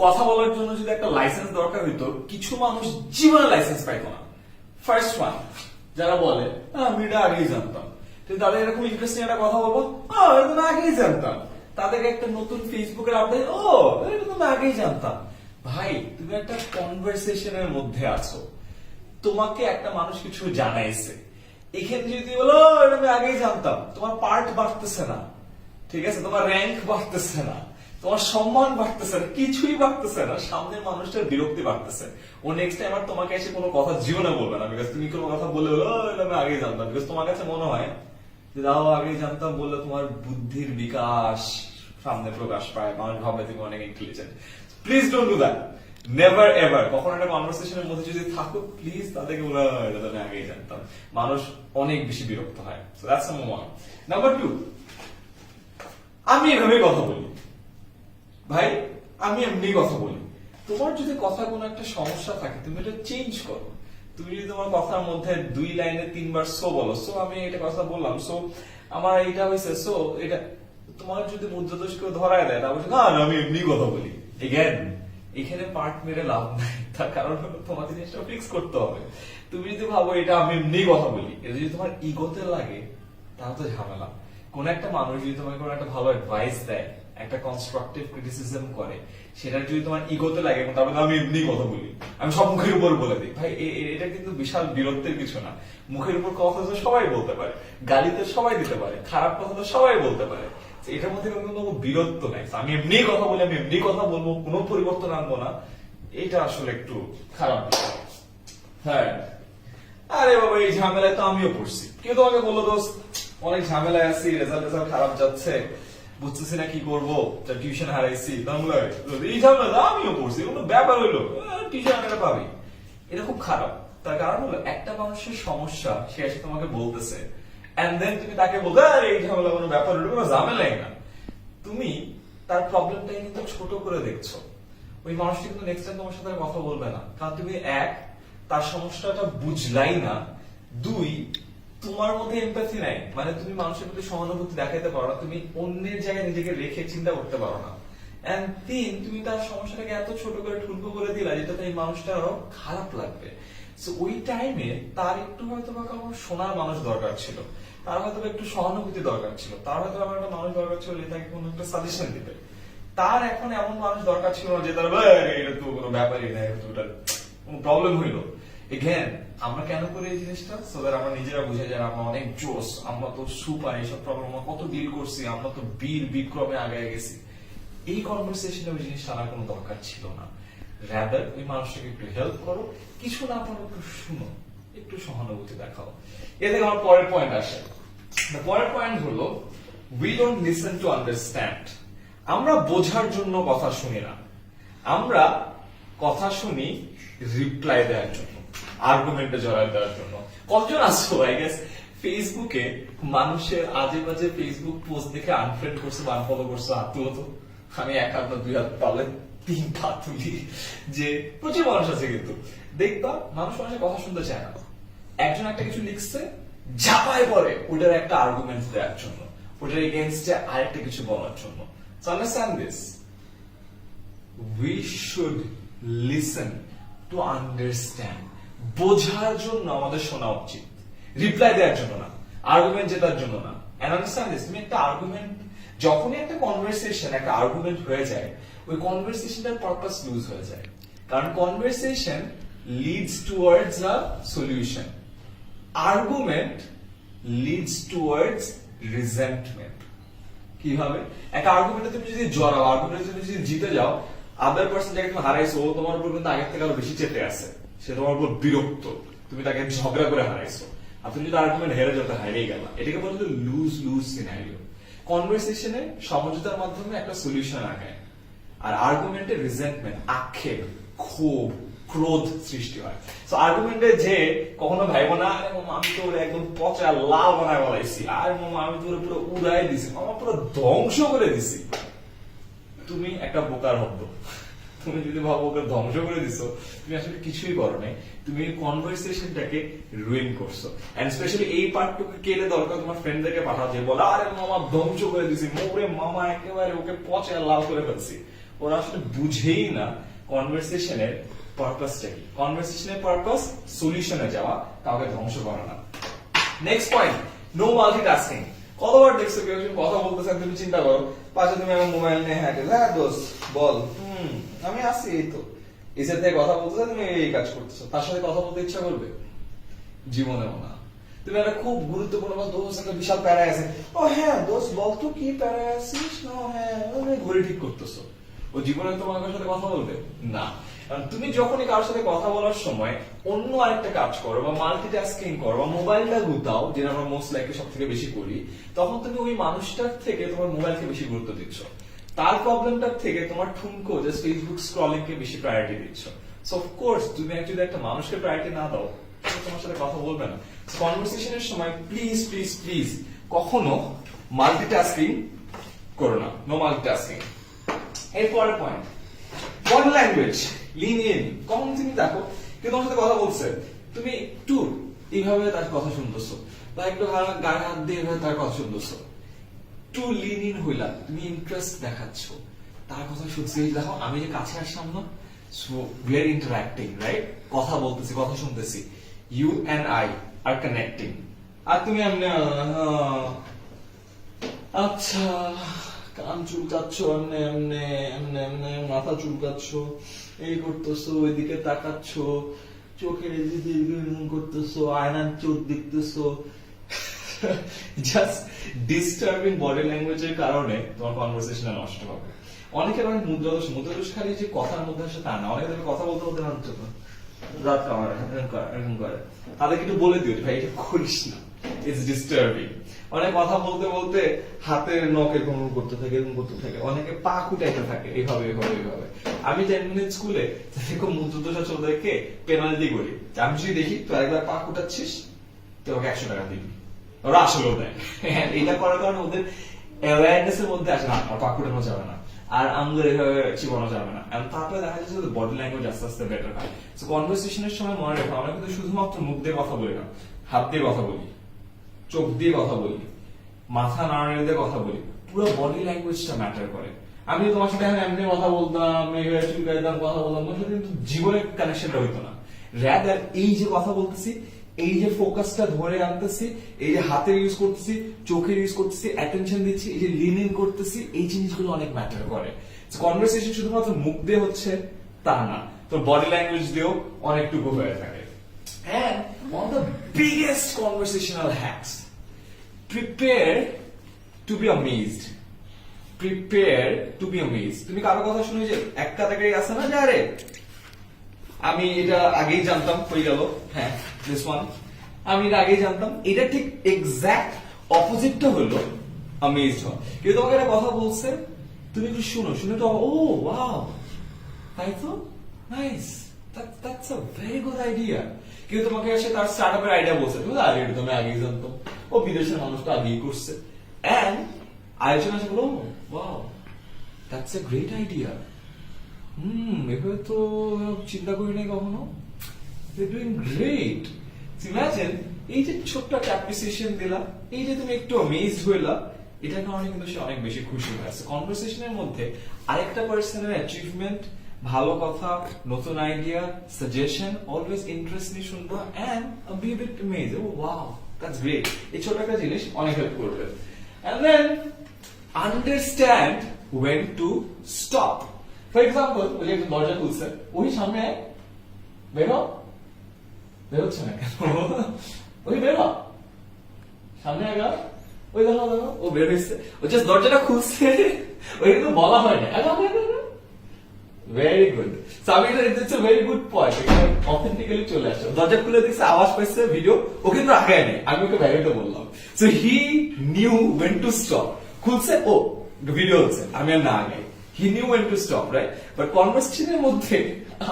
কথা বলার জন্য যদি একটা লাইসেন্স দরকার হইতো, কিছু মানুষ জীবনে লাইসেন্স পাইতো না। ফার্স্ট ওয়ান যারা বলে আমি এটা আগেই জানতাম, তো তাদের এরকম ইন্টারেস্টিং একটা কথা বলবো, এটা তো আগেই জানতাম। তাদেরকে একটা নতুন ফেসবুকের আপডেট, এটা তো আগেই জানতাম। ভাই, তুমি একটা কনভারসেশনের মধ্যে আছো, তোমাকে একটা মানুষ কিছু জানাইছে, এখানে যদি বলো এটা আমি আগেই জানতাম, তোমার পার্ট বাড়তেছে না, ঠিক আছে, তোমার র্যাঙ্ক বাড়তেছে না, তোমার সম্মান বাড়তেছে না, কিছুই বাড়তেছে না, সামনের মানুষটার বিরক্তি বাড়তেছে। ও নেক্সট টাইম আর তোমাকে এসে কোনো কথা জীবনে বলবে না, বিকজ তুমি কোনো কথা বলে এটা আমি আগেই জানতাম। বিকজ তোমার কাছে মনে হয় যে দাও আগেই জানতাম বললে তোমার বুদ্ধির বিকাশ সামনে প্রকাশ পায়, মানুষ ভাবে তুমি অনেক intelligent. Please don't do that, never ever. কখনো একটা কনভারসেশনের মধ্যে যদি থাকো, প্লিজ তাদেরকে বলে এটা তো আমি আগেই জানতাম। মানুষ অনেক বেশি বিরক্ত হয়। So that's number one. Number two, আমি এভাবেই কথা বলি। ভাই, আমি এমনি কথা বলি। তোমার যদি কথা কোনো একটা সমস্যা থাকে, তুমি এটা চেঞ্জ করো। তুমি যদি তোমার কথার মধ্যে 2 লাইনে 3 বার সো বলো, সো আমি এটা কথা বললাম, সো আমার এইটা হয়েছে, সো এটা, তোমার যদি মুদ্রাদোষ কেউ ধরায় দেয়, তারপর না আমি এমনি কথা বলি, এগেন এখানে পার্ট মেরে লাভ নাই। তার কারণ হলো তোমাকে জিনিসটা ফিক্স করতে হবে। তুমি যদি ভাবো এটা আমি এমনি কথা বলি, এটা যদি তোমার ইগোতে লাগে, তাহলে তো ঝামেলা। কোন একটা মানুষ যদি তোমাকে কোনো একটা ভালো অ্যাডভাইস দেয়, একটা কনস্ট্রাকটিভ ক্রিটিসিজম করে, সেটা যদি তোমার ইগোতে লাগে, তারপরে আমি এমনি কথা বলি, আমি সব মুখের উপর বলে দিই, ভাই এটা কিন্তু বিশাল বিরক্তের কিছু না। মুখের উপর কথা তো সবাই বলতে পারে, গালি তো সবাই দিতে পারে, খারাপ কথা তো সবাই বলতে পারে, এটার মধ্যে কোনো বিরক্ত নাই। আমি এমনি কথা বলি, আমি এমনি কথা বলবো, কোনো পরিবর্তন আনবো না, এটা আসলে একটু খারাপ। হ্যাঁ, আরে বাবা, এই ঝামেলায় তো আমিও পড়ছি। কেউ তোমাকে বললো দোস্ত অনেক ঝামেলায় আছি, রেজাল্ট খারাপ যাচ্ছে, বুঝতেছি না কি করবো, টিউশন হারাইছি, এই ঝামেলা আমিও পড়ছি, কোনো ব্যাপার হইলো, টিউশন হারাতে পাবি, এটা খুব খারাপ। তার কারণ হলো একটা মানুষের সমস্যা সে এসে তোমাকে বলতেছে, এন্ড দেন তুমি তাকে বলতে এই ঝামেলা কোনো ব্যাপার হইলো, কোনো ঝামেলাই না। তুমি তার প্রবলেমটাকে কিন্তু ছোট করে দেখছো। ওই মানুষটি কিন্তু নেক্সট টাইম তোমার সাথে কথা বলবে না, কারণ তুমি এক, তার সমস্যাটা বুঝলাই না, দুই, তোমার মধ্যে এমপ্যাথি নাই, মানে তুমি মানুষের প্রতি সহানুভূতি দেখাতে পারো না, তুমি অন্যের জায়গায় নিজেকে রেখে চিন্তা করতে পারো না, এন্ড তিন, তুমি তার সমস্যাটাকে এত ছোট করে ঠুনকো করে দিলা যেটাতে এই মানুষটা আরো খারাপ লাগবে। সো ওই টাইমে তার একটু হয়তো বা কারণ শোনার মানুষ দরকার ছিল, তার হয়তো একটু সহানুভূতি দরকার ছিল, তার হয়তো আমার একটা মানুষ দরকার ছিল যে তাকে কোনো একটা সাজেশন দিবে। তার এখন এমন মানুষ দরকার ছিল না যে তার এটা তো কোনো ব্যাপারই না, কোনো প্রবলেম হইলো। এগেন, আমরা কেন করি এই জিনিসটা? সো দ্যাট আমরা নিজেরা বুঝে যাই আমরা অনেক জোস, আমরা তো সুপার, এইসব প্রবলেম আমরা কত ডিল করছি, আমরা তো বীর বিক্রমে আগে গেছি। এই কনভারসেশনে ওই জিনিসটা আনার কোনো দরকার ছিল না। রাদার ওই মানুষটাকে একটু হেল্প করো, কিছু না পারো একটু শুনো, একটু সহানুভূতি দেখাও। এ থেকে আমার পরের পয়েন্ট আসে। পরের পয়েন্ট হলো we don't listen to understand. আমরা বোঝার জন্য কথা শুনি না, আমরা কথা শুনি রিপ্লাই দেওয়ার জন্য, আর্গুমেন্টে জড়ায় দেওয়ার জন্য। কতজন আসছো আই গেস ফেসবুকে মানুষের আজে বাজে ফেসবুক পোস্ট দেখে আনফ্রেন্ড করছে বা আনফলো করছে? হাত তুলো তো। আমি 1 হাত না 2 হাত পারলে 3 পা তুলি, যে প্রচুর মানুষ আছে। কিন্তু দেখবা মানুষ মানুষের কথা শুনতে চায় না। একজন একটা কিছু লিখছে, ঝাঁপায় পড়ে ওইটার একটা আর্গুমেন্ট দেওয়ার জন্য, ওইটার এগেইনস্টে আরেকটা কিছু বলার জন্য। So understand this. We should listen to understand. বোঝার জন্য আমাদের শোনা উচিত, রিপ্লাই দেওয়ার জন্য না, আর্গুমেন্ট জেতার জন্য না। And understand this, তুমি একটা আর্গুমেন্ট, যখনই একটা কনভারসেশন একটা আর্গুমেন্ট হয়ে যায়, ওই কনভারসেশনটার পারপাস লুজ হয়ে যায়। কারণ conversation leads towards a solution, argument leads towards resentment. কিভাবে? একটা আর্গুমেন্টে তুমি যদি জড়াও, আর্গুমেন্টে তুমি যদি জিতে যাও, আদার পার্সন যাকে তুমি হারাইছো ও তোমার উপর কিন্তু আগের থেকে আরো বেশি চেপে আছে, সে তোমার উপর বিরক্ত, তুমি তাকে ঝগড়া করে হারাইছো। আর তুমি যদি আর্গুমেন্ট হেরে যেতে হারিয়ে গেল, এটাকে বলা হয় লুজ লুজ সিনারিও। কনভারসেশনে সমঝোতার মাধ্যমে একটা সলিউশন আনে, আর আর্গুমেন্টে রিজেন্টমেন্ট, আক্ষেপ, ক্ষোভ, ক্রোধ সৃষ্টি হয়। সো আর্গুমেন্টে যে কখনো ভাইবো না আরে মামা আমি তো একদম পচা লাল বানায় বলাইছি, আর মামা আমি তোর পুরো উড়াই দিছি, মামা পুরো ধ্বংস করে দিছি, তুমি একটা বোকার হব্দ। তুমি যদি ভাবো ওকে ধ্বংস করে দিছো, তুমি আসলে কিছুই করো নাই, তুমি কনভারসেশনটাকে রুইন করছো। এন্ড স্পেশালি এই পার্টটুকু কেলে দরকার তোমার ফ্রেন্ডদেরকে পাঠাও, যে বলো আরে মামা ধ্বংস করে দিছি, মোরে মামা একেবারে ওকে পচে লাল করে ফেলছি। ওরা আসলে বুঝেই না কনভারসেশনের পারপাসটা কি। কনভারসেশনের পারপাস সলিউশনে যাওয়া, কাউকে ধ্বংস করা না। Next point, no multitasking. কতবার দেখছো কেউ যখন কথা বলতেছে তুমি চিন্তা করো পাশে তুমি আমার মোবাইল নিয়ে হ্যাঁ দোস্ত বল, আমি আসি এই তো, এসে থেকে কথা বলতেছে তুমি এই কাজ করতেছো, তার সাথে কথা বলতে ইচ্ছা করবে? জীবনেও না। তুমি একটা খুব গুরুত্বপূর্ণ কথা, দোস্ত একটা বিশাল প্যারায় আছে, ও হ্যাঁ দোস্ত বল তো কি প্যারায় আছিস, হ্যাঁ ঘড়ি ঠিক করতেছো, ও জীবনে তোমার সাথে কথা বলবে না। কারণ তুমি যখনই কারোর সাথে কথা বলার সময় অন্য আরেকটা কাজ করো বা মাল্টিটাস্কিং করো বা মোবাইলটা গুতাও, যেটা আমরা মোস্ট লাইকলি সব থেকে বেশি করি, তখন তুমি ওই মানুষটার থেকে তোমার মোবাইলকে বেশি গুরুত্ব দিচ্ছ, তার প্রবলেমটার থেকে তোমার ঠুনকো জাস্ট ফেসবুক স্ক্রলিং কে বেশি প্রায়োরিটি দিচ্ছ। সো অফকোর্স তুমি যদি একটা মানুষকে প্রায়োরিটি না দাও, তোমার সাথে কথা বলবে না। কনভারসেশনের সময় প্লিজ প্লিজ প্লিজ কখনো মাল্টিটাস্কিং করো না, নো মাল্টিটাস্কিং। এরপরের point, body language, lean in. কখন তুমি দেখো কেউ তোমার সাথে কথা বলছে, তুমি একটু এইভাবে তার কথা শুনতেছো বা একটু গায়ে হাত দিয়ে তার কথা শুনতেছো, একটু লিন ইন হইলা, তুমি ইন্টারেস্ট দেখাচ্ছ তার কথা শুনছি। দেখো আমি যে কাছে আসলাম না, so we are interacting, right? কথা বলতেছি, কথা শুনতেছি, you and I are connecting. আর তুমি এমনি আচ্ছা কান চুলকাচ্ছ, এমনি এমনি এমনি এমনি মাথা চুলকাচ্ছ, এই করতেছো, ওইদিকে তাকাচ্ছ, চোখের এদিকে এরকম করতেছো, আয়নার চোখ দেখতেছো, জাস্ট ডিস্টার্বিং বডি ল্যাঙ্গুয়েজের কারণে তোমার কনভারসেশন নষ্ট হবে। অনেকের অনেক মুদ্রাদোষ, মুদ্রাদোষ খালি যে কথার মধ্যে আসে তা না, অনেকে কথা বলতে বলতে জানতো রাত কামার এরকম করে, তাদেরকে একটু বলে দিও ভাই এটা করিস না, ইটস ডিস্টার্বিং। অনেক কথা বলতে বলতে হাতের নখ এরকম করতে থাকে, এরকম করতে থাকে, অনেকে পা কুটাইতে থাকে এইভাবে এইভাবে এইভাবে। আমি 10 মিনিট স্কুলে এরকম মুদ্রাদোষ আছে, ওদেরকে পেনাল্টি করি, আমি যদি দেখি তো একবার পা কুটাচ্ছিস তোমাকে 100 টাকা দিবি, ওরা আসলেও দেয়। এটা করার কারণে ওদের অ্যাওয়ারনেস এর মধ্যে আসে না আর পা কুটানো যাবে না, আর আঙ্গুল এভাবে চিবানো যাবে না। তারপরে দেখা যাচ্ছে বডি ল্যাঙ্গুয়েজ আস্তে আস্তে বেটার হয়। সো কনভারসেশনের সময় মনে রাখো, আমরা কিন্তু শুধুমাত্র মুখ দিয়ে কথা বলি না, হাত দিয়ে কথা বলি, চোখ দিয়ে কথা বলি, মাথা নাড়ানো দিয়ে কথা বলি, পুরো বডি ল্যাঙ্গুয়েজটা ম্যাটার করে। আমি তোমার সাথে এমনি কথা বলতাম, চুলকাইতাম, কথা বলতাম, তোমার সাথে কিন্তু জীবনের কানেকশনটা হইতো না। রাদার এই যে কথা বলতেছি, এই যে ফোকাসটা ধরে আনতেছি, এই যে হাতের ইউজ করতেছি, চোখের ইউজ করতেছি, অ্যাটেনশন দিচ্ছি, এই যে লিন ইন করতেছি, এই জিনিসগুলো অনেক ম্যাটার করে। কনভারসেশন শুধুমাত্র মুখ দিয়ে হচ্ছে তা না, তো বডি ল্যাঙ্গুয়েজ দিয়েও অনেকটুকু হয়ে থাকে। And one of the biggest conversational hacks, prepare to be amazed. Prepare to be amazed. তুমি কারো কথা শুনে যে এক কাটাকারি আছে না, যে আরে আমি এটা আগেই জানতাম, হয়ে গেল, হ্যাঁ দিস ওয়ান আমি এটা আগেই জানতাম, এটা ঠিক এক্সাক্ট অপোজিটটা হলো অ্যামেজড হওয়া। কেউ তোমাকে একটা কথা বলছে, তুমি একটু শুনো, শুনে তো ও ওয়াও, তাই তো, nice, that's a very good idea. কেউ তোমাকে এসে তার স্টার্টআপের আইডিয়া বলছে, তুমি আরে এটা তুমি আগেই জানতাম, ও বিদেশের মানুষটা আগেই করছে, এন্ড আলোচনা আসে বলো wow that's a great idea, এভাবে তো চিন্তা করি নাই কখনো, they're doing great. Imagine এই যে ছোট্ট একটা অ্যাপ্রিসিয়েশন দিলা, এই যে তুমি একটু অ্যামেজড হইলা, এটার কারণে কিন্তু সে অনেক বেশি খুশি হয়েছে। কনভারসেশনের মধ্যে আরেকটা পার্সনের অ্যাচিভমেন্ট, ভালো কথা, নতুন আইডিয়া, সাজেশন, অলওয়েজ ইন্টারেস্টলি শুনবা and be bit amazed, oh wow that's great. এই ছোট একটা জিনিস অনেক হেল্প করবে। And then understand when to stop. For example, ওই যে একটা দরজা খুলছে, ওই সামনে বেরো, বেরোচ্ছে না কেন, ওই বেরো সামনে আগা, ওই দেখো দেখো ও বের হয়েছে, ও জাস্ট দরজাটা খুলছে, ওই কিন্তু বলা হয় না। ভেরি গুড, আমি এটা it's a very good point, এটা অথেন্টিক্যালি চলে আসছে, দরজা খুলে দেখছে, আওয়াজ পাইছে, ভিডিও, ও কিন্তু আগায় নেই, আমি ওকে ভ্যালিডও বললাম। So he knew when to stop, খুলছে, ও ভিডিও হচ্ছে, আমি আর না আগাই, he knew when to stop, right? But কনভারসেশনের মধ্যে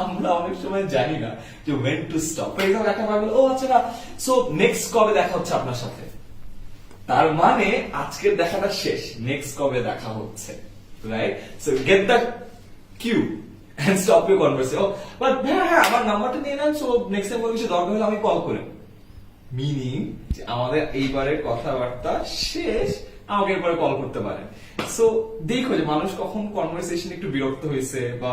আমরা অনেক সময় জানি না যে when to stop. For example একটা ভাবে, ও আচ্ছা না, সো নেক্সট কবে দেখা হচ্ছে আপনার সাথে, তার মানে আজকের দেখাটা শেষ, নেক্সট কবে দেখা হচ্ছে, right? So get the cue and stop your conversation. Oh, but হ্যাঁ আমার নাম্বারটা নিয়ে নেন, সো নেক্সট টাইম কিছু দরকার হলে আমি কল করি। মিনিং আমাদের এইবারের কথাবার্তা শেষ, আমাকে এরপরে কল করতে পারেন। সো দেখো যে মানুষ কখন কনভারসেশন একটু বিরক্ত হয়েছে বা